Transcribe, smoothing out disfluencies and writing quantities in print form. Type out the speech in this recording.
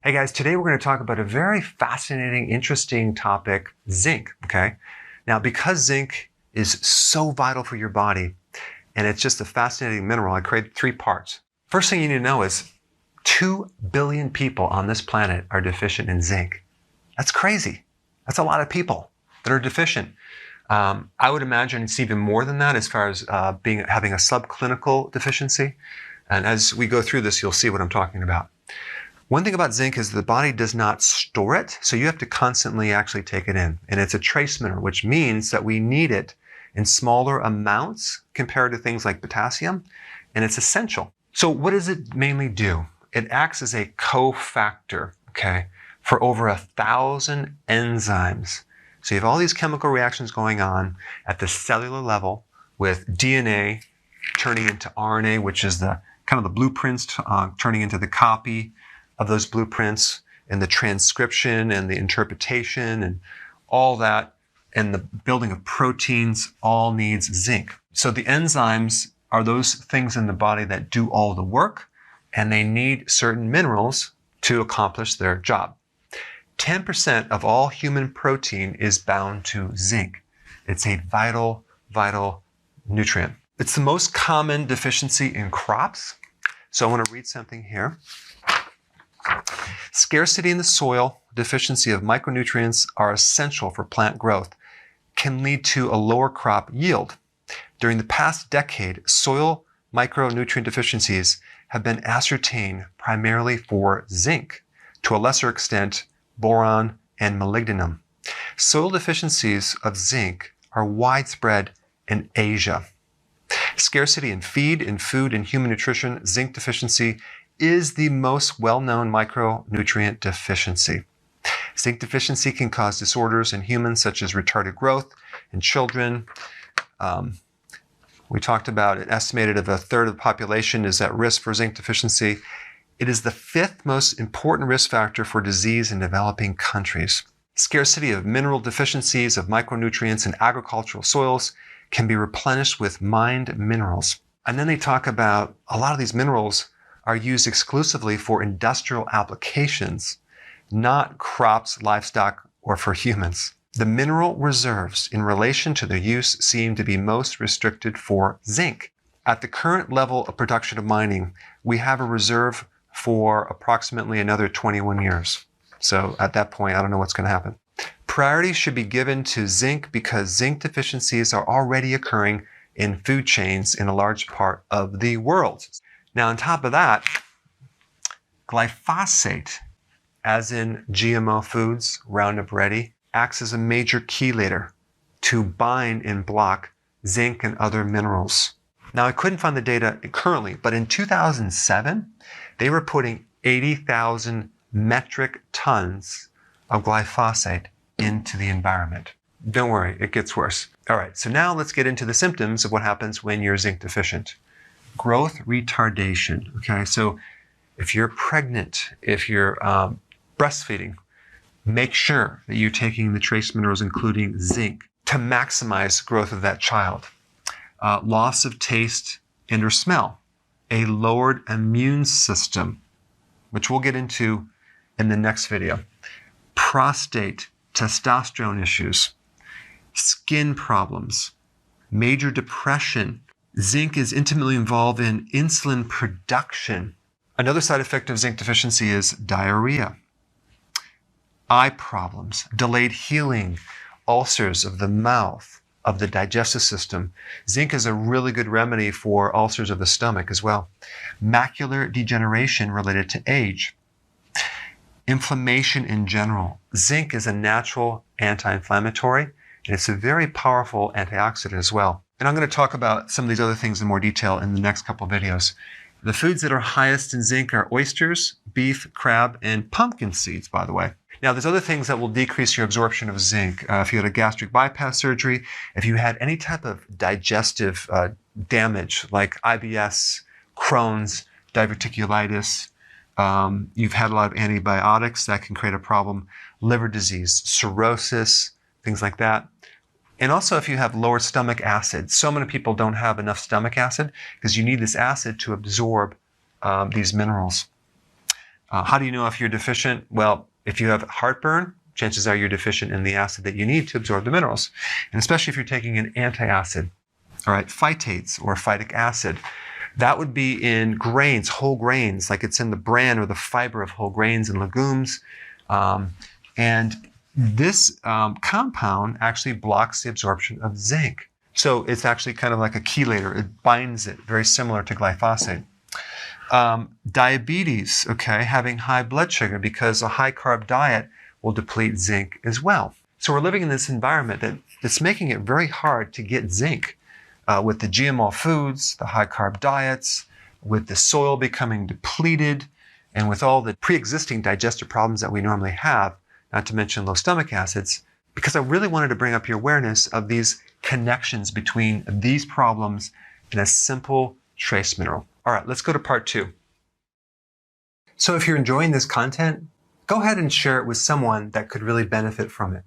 Hey guys, today we're going to talk about a very fascinating, interesting topic, zinc, okay? Now, because zinc is so vital for your body, and it's just a fascinating mineral, I created 3 parts. First thing you need to know is 2 billion people on this planet are deficient in zinc. That's crazy. That's a lot of people that are deficient. I would imagine it's even more than that as far as having a subclinical deficiency. And as we go through this, you'll see what I'm talking about. One thing about zinc is the body does not store it, so you have to constantly actually take it in. And it's a trace mineral, which means that we need it in smaller amounts compared to things like potassium, and it's essential. So what does it mainly do? It acts as a cofactor, okay, for over 1,000 enzymes. So you have all these chemical reactions going on at the cellular level with DNA turning into RNA, which is the kind of the blueprints turning into the copy of those blueprints, and the transcription and the interpretation and all that, and the building of proteins all needs zinc. So the enzymes are those things in the body that do all the work, and they need certain minerals to accomplish their job. 10% of all human protein is bound to zinc. It's a vital, vital nutrient. It's the most common deficiency in crops. So I want to read something here. Scarcity in the soil, deficiency of micronutrients are essential for plant growth, can lead to a lower crop yield. During the past decade, soil micronutrient deficiencies have been ascertained primarily for zinc, to a lesser extent, boron and molybdenum. Soil deficiencies of zinc are widespread in Asia. Scarcity in feed, in food, and human nutrition, zinc deficiency is the most well-known micronutrient deficiency. Zinc deficiency can cause disorders in humans such as retarded growth in children. We talked about an estimated of 1/3 of the population is at risk for zinc deficiency. It is the 5th most important risk factor for disease in developing countries. Scarcity of mineral deficiencies of micronutrients in agricultural soils can be replenished with mined minerals. And then they talk about a lot of these minerals are used exclusively for industrial applications, not crops, livestock, or for humans. The mineral reserves in relation to their use seem to be most restricted for zinc. At the current level of production of mining, we have a reserve for approximately another 21 years. So at that point, I don't know what's going to happen. Priority should be given to zinc because zinc deficiencies are already occurring in food chains in a large part of the world. Now, on top of that, glyphosate, as in GMO foods, Roundup Ready, acts as a major chelator to bind and block zinc and other minerals. Now, I couldn't find the data currently, but in 2007, they were putting 80,000 metric tons of glyphosate into the environment. Don't worry, it gets worse. All right, so now let's get into the symptoms of what happens when you're zinc deficient. Growth retardation, okay? So if you're pregnant, if you're breastfeeding, make sure that you're taking the trace minerals, including zinc, to maximize growth of that child. Loss of taste and or smell, a lowered immune system, which we'll get into in the next video. Prostate, testosterone issues, skin problems, major depression. Zinc is intimately involved in insulin production. Another side effect of zinc deficiency is diarrhea, eye problems, delayed healing, ulcers of the mouth, of the digestive system. Zinc is a really good remedy for ulcers of the stomach as well. Macular degeneration related to age. Inflammation in general. Zinc is a natural anti-inflammatory, and it's a very powerful antioxidant as well. And I'm going to talk about some of these other things in more detail in the next couple of videos. The foods that are highest in zinc are oysters, beef, crab, and pumpkin seeds, by the way. Now, there's other things that will decrease your absorption of zinc. If you had a gastric bypass surgery, if you had any type of digestive damage like IBS, Crohn's, diverticulitis, you've had a lot of antibiotics that can create a problem, liver disease, cirrhosis, things like that. And also if you have lower stomach acid. So many people don't have enough stomach acid because you need this acid to absorb these minerals. How do you know if you're deficient? Well, if you have heartburn, chances are you're deficient in the acid that you need to absorb the minerals. And especially if you're taking an antacid. All right, phytates or phytic acid. That would be in grains, whole grains, like it's in the bran or the fiber of whole grains and legumes. And this compound actually blocks the absorption of zinc. So it's actually kind of like a chelator. It binds it, very similar to glyphosate. Diabetes, okay, having high blood sugar because a high carb diet will deplete zinc as well. So we're living in this environment that's making it very hard to get zinc with the GMO foods, the high carb diets, with the soil becoming depleted, and with all the pre-existing digestive problems that we normally have, not to mention low stomach acids, because I really wanted to bring up your awareness of these connections between these problems and a simple trace mineral. All right, let's go to part 2. So if you're enjoying this content, go ahead and share it with someone that could really benefit from it.